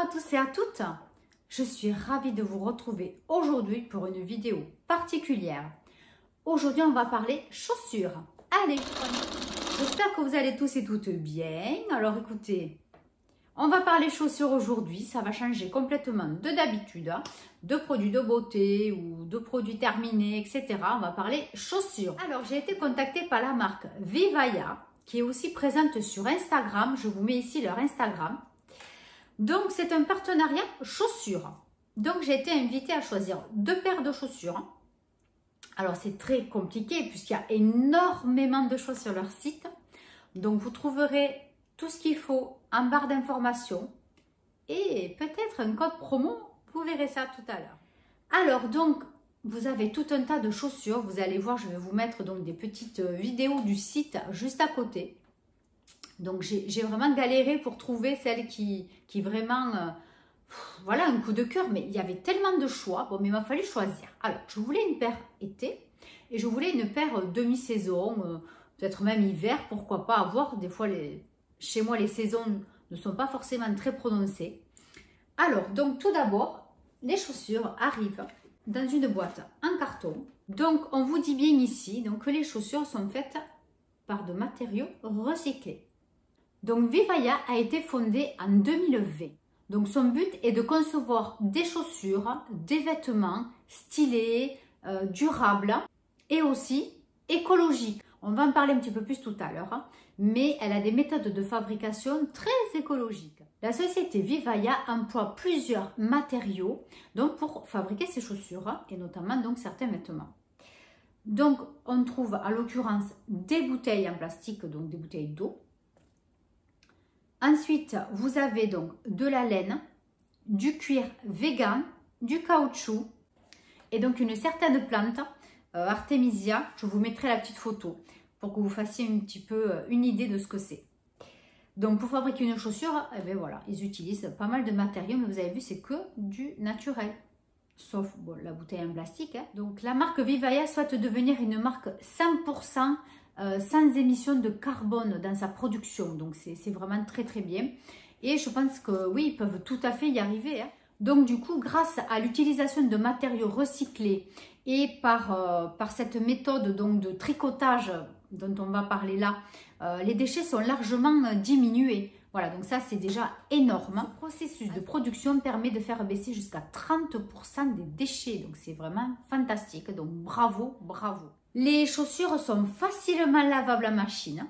tous et à toutes, je suis ravie de vous retrouver aujourd'hui pour une vidéo particulière. Aujourd'hui, on va parler chaussures. Allez, j'espère que vous allez tous et toutes bien. Alors écoutez, on va parler chaussures aujourd'hui, ça va changer complètement de d'habitude, de produits de beauté ou de produits terminés, etc. On va parler chaussures. Alors j'ai été contactée par la marque Vivaya, qui est aussi présente sur Instagram. Je vous mets ici leur Instagram. Donc, c'est un partenariat chaussures. Donc, j'ai été invitée à choisir 2 paires de chaussures. Alors, c'est très compliqué puisqu'il y a énormément de choses sur leur site. Donc, vous trouverez tout ce qu'il faut en barre d'informations et peut-être un code promo. Vous verrez ça tout à l'heure. Alors, donc, vous avez tout un tas de chaussures. Vous allez voir, je vais vous mettre donc des petites vidéos du site juste à côté. Donc, j'ai vraiment galéré pour trouver celle qui vraiment, voilà, un coup de cœur. Mais il y avait tellement de choix. Bon, mais il m'a fallu choisir. Alors, je voulais une paire été et je voulais une paire demi-saison, peut-être même hiver, pourquoi pas avoir. Des fois, chez moi, les saisons ne sont pas forcément très prononcées. Alors, donc, tout d'abord, les chaussures arrivent dans une boîte en carton. Donc, on vous dit bien ici donc, que les chaussures sont faites par de matériaux recyclés. Donc, Vivaya a été fondée en 2020. Donc, son but est de concevoir des chaussures, des vêtements stylés, durables et aussi écologiques. On va en parler un petit peu plus tout à l'heure, mais elle a des méthodes de fabrication très écologiques. La société Vivaya emploie plusieurs matériaux donc, pour fabriquer ses chaussures et notamment donc, certains vêtements. Donc, on trouve à l'occurrence des bouteilles en plastique, donc des bouteilles d'eau. Ensuite, vous avez donc de la laine, du cuir vegan, du caoutchouc et donc une certaine plante, Artemisia. Je vous mettrai la petite photo pour que vous fassiez un petit peu une idée de ce que c'est. Donc, pour fabriquer une chaussure, eh bien, voilà, ils utilisent pas mal de matériaux, mais vous avez vu, c'est que du naturel. Sauf bon, la bouteille en plastique. Donc, la marque Vivaya souhaite devenir une marque 100% sans émission de carbone dans sa production. Donc, c'est vraiment très, très bien. Et je pense que oui, ils peuvent tout à fait y arriver. Donc, du coup, grâce à l'utilisation de matériaux recyclés et par cette méthode donc, de tricotage dont on va parler là, les déchets sont largement diminués. Voilà, donc ça, c'est déjà énorme. Ce processus de production permet de faire baisser jusqu'à 30% des déchets. Donc, c'est vraiment fantastique. Donc, bravo, bravo. Les chaussures sont facilement lavables à machine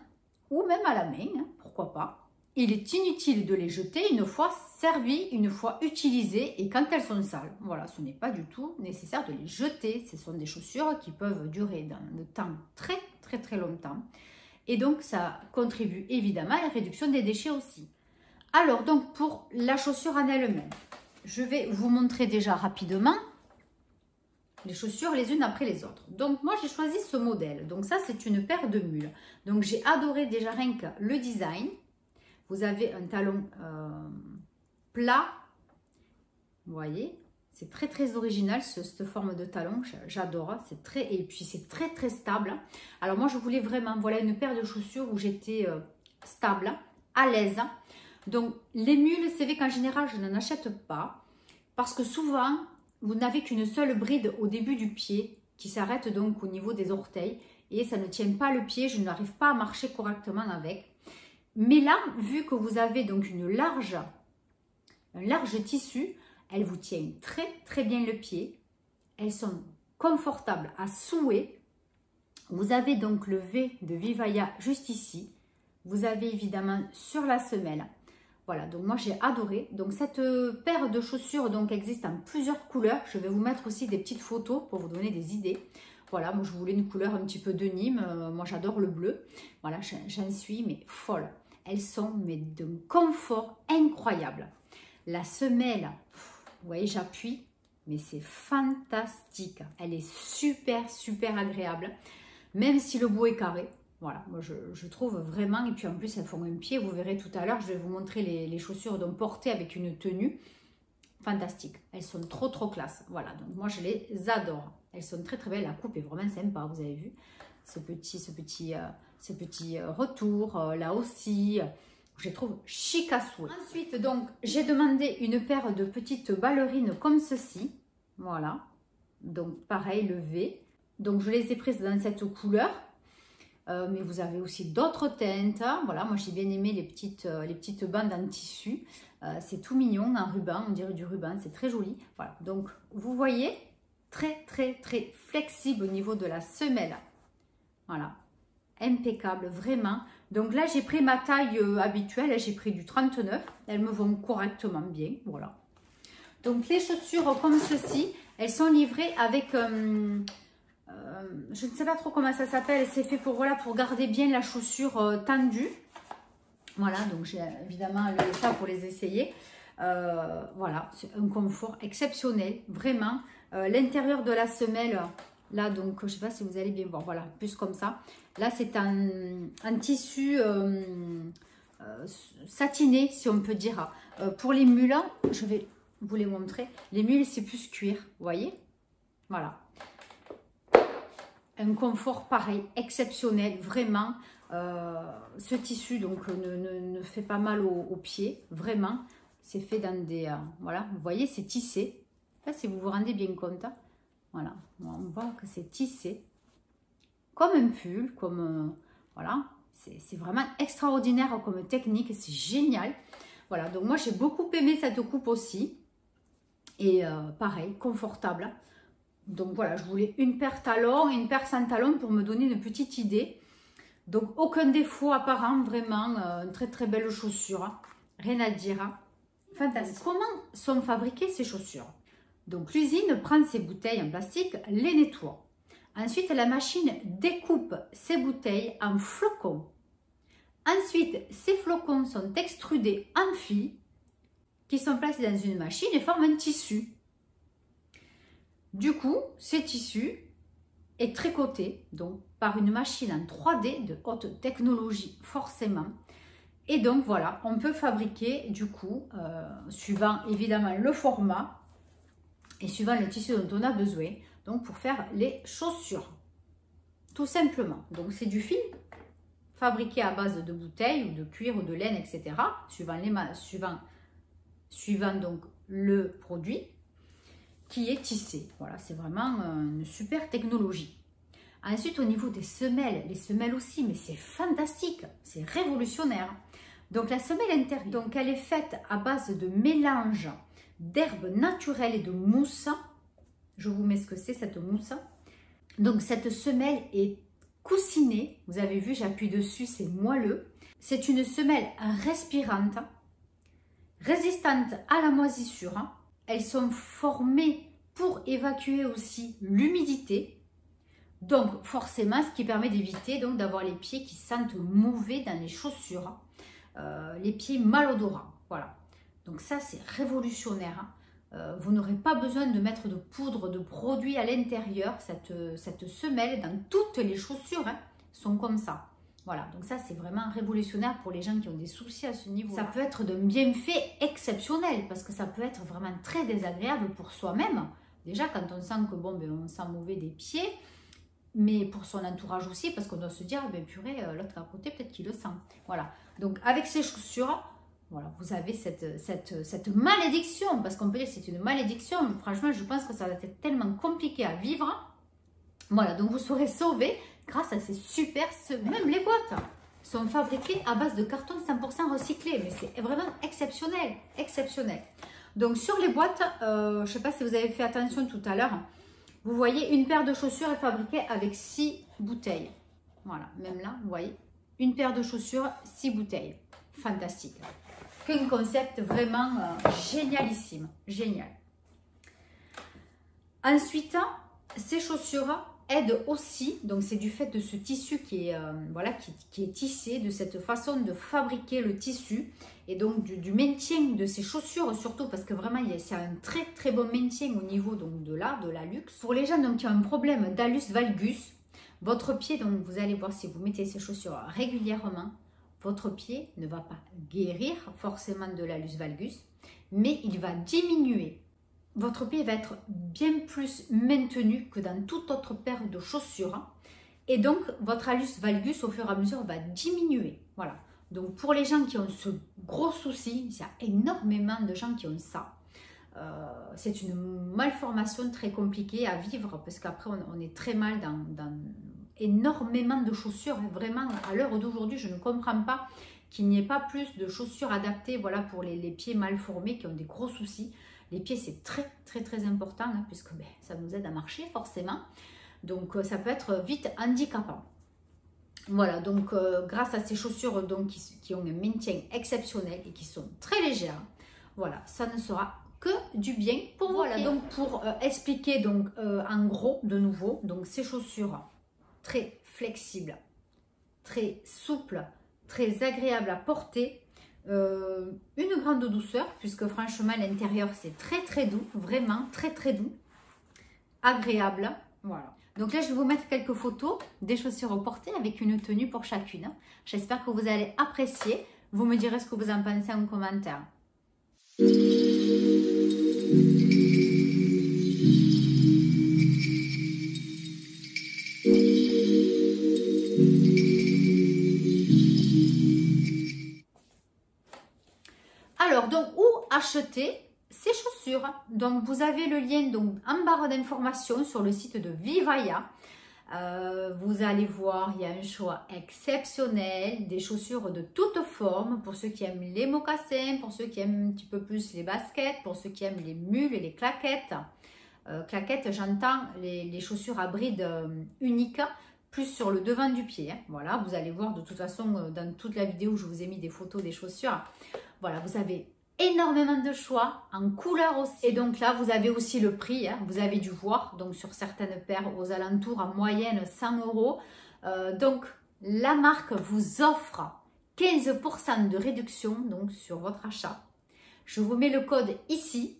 ou même à la main, pourquoi pas. Il est inutile de les jeter une fois servies, une fois utilisées et quand elles sont sales. Voilà, ce n'est pas du tout nécessaire de les jeter. Ce sont des chaussures qui peuvent durer dans le temps très, très, très longtemps. Et donc, ça contribue évidemment à la réduction des déchets aussi. Alors, donc, pour la chaussure en elle-même, je vais vous montrer déjà rapidement les chaussures les unes après les autres. Donc, moi, j'ai choisi ce modèle. Donc, ça, c'est une paire de mules. Donc, j'ai adoré déjà rien que le design. Vous avez un talon plat. Vous voyez, c'est très, très original, cette forme de talon. J'adore. C'est très, et puis, c'est très, très stable. Alors, moi, je voulais vraiment, voilà, une paire de chaussures où j'étais stable, à l'aise. Donc, les mules, c'est vrai qu'en général, je n'en achète pas. Parce que souvent, vous n'avez qu'une seule bride au début du pied qui s'arrête donc au niveau des orteils et ça ne tient pas le pied, je n'arrive pas à marcher correctement avec. Mais là, vu que vous avez donc un large tissu, elle vous tient très très bien le pied. Elles sont confortables à souhait. Vous avez donc le V de Vivaya juste ici. Vous avez évidemment sur la semelle. Voilà, donc moi j'ai adoré. Donc cette paire de chaussures donc existe en plusieurs couleurs. Je vais vous mettre aussi des petites photos pour vous donner des idées. Voilà, moi je voulais une couleur un petit peu de Nîmes. Moi j'adore le bleu. Voilà, j'en suis mais folle. Elles sont mais d'un confort incroyable. La semelle, vous voyez, j'appuie, mais c'est fantastique. Elle est super, super agréable. Même si le bout est carré. Voilà, moi je trouve vraiment, et puis en plus elles font un pied, vous verrez tout à l'heure, je vais vous montrer les chaussures donc portées avec une tenue, fantastique, elles sont trop trop classe, voilà, donc moi je les adore, elles sont très très belles, la coupe est vraiment sympa, vous avez vu, ce petit retour, là aussi, Je les trouve chic à souhait. Ensuite, donc, j'ai demandé une paire de petites ballerines comme ceci. Voilà. Donc, pareil, le V. Donc, je les ai prises dans cette couleur. Mais vous avez aussi d'autres teintes. Voilà, moi, j'ai bien aimé les petites bandes en tissu. C'est tout mignon, en ruban. On dirait du ruban. C'est très joli. Voilà. Donc, vous voyez, très, très, très flexible au niveau de la semelle. Voilà. Impeccable, vraiment. Donc là, j'ai pris ma taille habituelle, j'ai pris du 39. Elles me vont correctement bien, voilà. Donc les chaussures comme ceci, elles sont livrées avec, je ne sais pas trop comment ça s'appelle, c'est fait pour, voilà, pour garder bien la chaussure tendue. Voilà, donc j'ai évidemment levé ça pour les essayer. Voilà, c'est un confort exceptionnel, vraiment. L'intérieur de la semelle... Là, donc, je ne sais pas si vous allez bien voir. Voilà, plus comme ça. Là, c'est un tissu satiné, si on peut dire. Pour les mules, je vais vous les montrer. Les mules, c'est plus cuir, vous voyez. Voilà. Un confort pareil, exceptionnel, vraiment. Ce tissu, donc, ne fait pas mal aux pieds, vraiment. C'est fait dans des... voilà, vous voyez, c'est tissé. Je ne sais pas si vous vous rendez bien compte. Voilà, on voit que c'est tissé comme un pull, comme voilà, c'est vraiment extraordinaire comme technique, c'est génial. Voilà, donc moi j'ai beaucoup aimé cette coupe aussi et pareil, confortable. Donc voilà, je voulais une paire talon et une paire sans talon pour me donner une petite idée. Donc aucun défaut apparent, vraiment une très très belle chaussure, hein. Rien à dire, hein. Fantastique. Comment sont fabriquées ces chaussures? Donc, l'usine prend ces bouteilles en plastique, les nettoie. Ensuite, la machine découpe ces bouteilles en flocons. Ensuite, ces flocons sont extrudés en fils qui sont placés dans une machine et forment un tissu. Du coup, ce tissu est tricoté donc, par une machine en 3D de haute technologie, forcément. Et donc, voilà, on peut fabriquer, du coup, suivant évidemment le format, et suivant le tissu dont on a besoin, donc pour faire les chaussures, tout simplement. Donc c'est du fil fabriqué à base de bouteilles ou de cuir ou de laine, etc. Suivant donc le produit qui est tissé. Voilà, c'est vraiment une super technologie. Ensuite, au niveau des semelles, les semelles aussi, mais c'est fantastique, c'est révolutionnaire. Donc la semelle intérieure, donc elle est faite à base de mélange d'herbes naturelles et de mousse. Je vous mets ce que c'est cette mousse. Donc cette semelle est coussinée. Vous avez vu, j'appuie dessus, c'est moelleux. C'est une semelle respirante, résistante à la moisissure. Elles sont formées pour évacuer aussi l'humidité. Donc forcément, ce qui permet d'éviter donc d'avoir les pieds qui sentent mauvais dans les chaussures. Les pieds malodorants. Voilà. Donc ça, c'est révolutionnaire. Vous n'aurez pas besoin de mettre de poudre, de produits à l'intérieur. Cette semelle, dans toutes les chaussures, sont comme ça. Voilà, donc ça, c'est vraiment révolutionnaire pour les gens qui ont des soucis à ce niveau. Ça peut être d'un bienfait exceptionnel parce que ça peut être vraiment très désagréable pour soi-même. Déjà, quand on sent que bon, ben, on sent mauvais des pieds, mais pour son entourage aussi, parce qu'on doit se dire, ben purée, l'autre à côté, peut-être qu'il le sent. Voilà, donc avec ces chaussures, voilà, vous avez cette malédiction, parce qu'on peut dire que c'est une malédiction. Franchement, je pense que ça va être tellement compliqué à vivre. Voilà, donc vous serez sauvés grâce à ces super semelles. Même les boîtes sont fabriquées à base de carton 100% recyclé, mais c'est vraiment exceptionnel, exceptionnel. Donc sur les boîtes, je ne sais pas si vous avez fait attention tout à l'heure, vous voyez une paire de chaussures est fabriquée avec 6 bouteilles. Voilà, même là, vous voyez, une paire de chaussures, 6 bouteilles. Fantastique. Un concept vraiment génialissime, génial. Ensuite, ces chaussures aident aussi, donc c'est du fait de ce tissu qui est, voilà, qui est tissé, de cette façon de fabriquer le tissu et donc du maintien de ces chaussures surtout parce que vraiment c'est un très très bon maintien au niveau donc de la luxe. Pour les gens donc, qui ont un problème d'allus valgus, votre pied, donc vous allez voir si vous mettez ces chaussures régulièrement, votre pied ne va pas guérir forcément de l'allus valgus, mais il va diminuer. Votre pied va être bien plus maintenu que dans toute autre paire de chaussures. Et donc, votre allus valgus, au fur et à mesure, va diminuer. Voilà. Donc pour les gens qui ont ce gros souci, il y a énormément de gens qui ont ça. C'est une malformation très compliquée à vivre parce qu'après on est très mal dans énormément de chaussures. Vraiment, à l'heure d'aujourd'hui, je ne comprends pas qu'il n'y ait pas plus de chaussures adaptées, voilà, pour les pieds mal formés qui ont des gros soucis. Les pieds, c'est très très très important hein, puisque ça nous aide à marcher forcément. Donc ça peut être vite handicapant. Voilà, donc grâce à ces chaussures donc, qui ont un maintien exceptionnel et qui sont très légères, voilà, ça ne sera que du bien pour vous. Voilà, donc pour expliquer donc en gros de nouveau, donc ces chaussures très flexibles, très souples, très agréables à porter, une grande douceur puisque franchement l'intérieur c'est très très doux, vraiment très très doux, agréable, voilà. Donc là je vais vous mettre quelques photos des chaussures portées avec une tenue pour chacune. J'espère que vous allez apprécier, vous me direz ce que vous en pensez en commentaire. Alors, donc, où acheter ces chaussures? Donc, vous avez le lien donc, en barre d'informations sur le site de Vivaya. Vous allez voir, il y a un choix exceptionnel, des chaussures de toutes formes, pour ceux qui aiment les mocassins, pour ceux qui aiment un petit peu plus les baskets, pour ceux qui aiment les mules et les claquettes. Claquettes, j'entends les chaussures à bride uniques, plus sur le devant du pied. Hein. Voilà, vous allez voir de toute façon dans toute la vidéo, je vous ai mis des photos des chaussures. Voilà, vous avez énormément de choix en couleur aussi. Et donc là, vous avez aussi le prix. Hein. Vous avez dû voir, donc sur certaines paires aux alentours en moyenne 100 €. Donc la marque vous offre 15% de réduction donc sur votre achat. Je vous mets le code ici.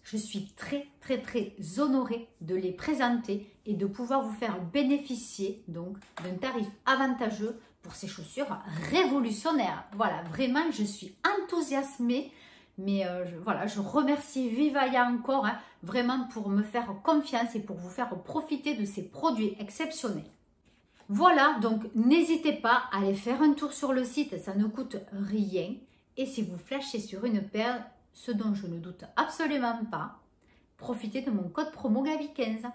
Je suis très très très honorée de les présenter et de pouvoir vous faire bénéficier donc d'un tarif avantageux pour ces chaussures révolutionnaires. Voilà, vraiment je suis enthousiasmée, mais voilà, je remercie Vivaya encore hein, vraiment pour me faire confiance et pour vous faire profiter de ces produits exceptionnels. Voilà, donc n'hésitez pas à aller faire un tour sur le site, ça ne coûte rien. Et si vous flashez sur une paire, ce dont je ne doute absolument pas, profitez de mon code promo Gaby15.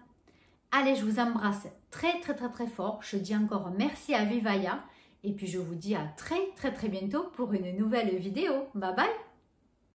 Allez, je vous embrasse très très très très fort. Je dis encore merci à Vivaya et puis je vous dis à très très très bientôt pour une nouvelle vidéo. Bye bye.